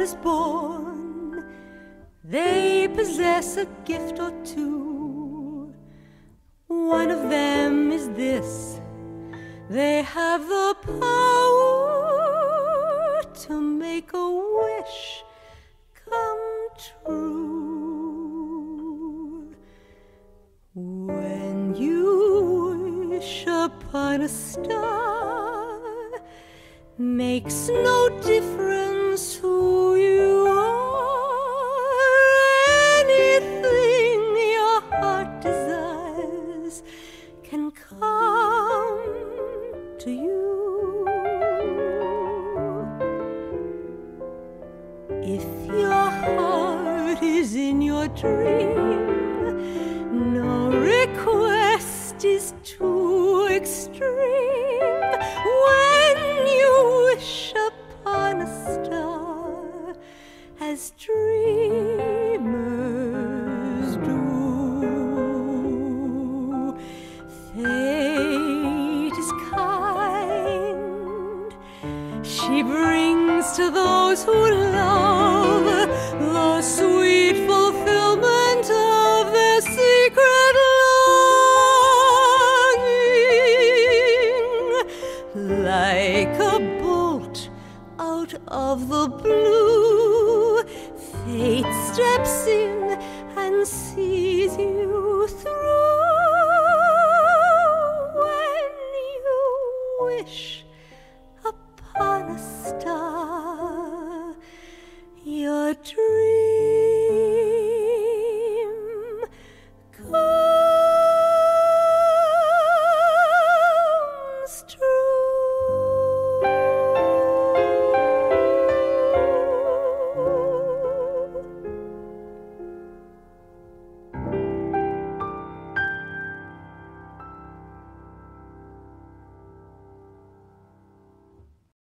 is born, they possess a gift or two. One of them is this: they have the power to make a wish come true. When you wish upon a star, makes no difference who you are. Anything your heart desires can come to you. If your heart is in your dream, no request is too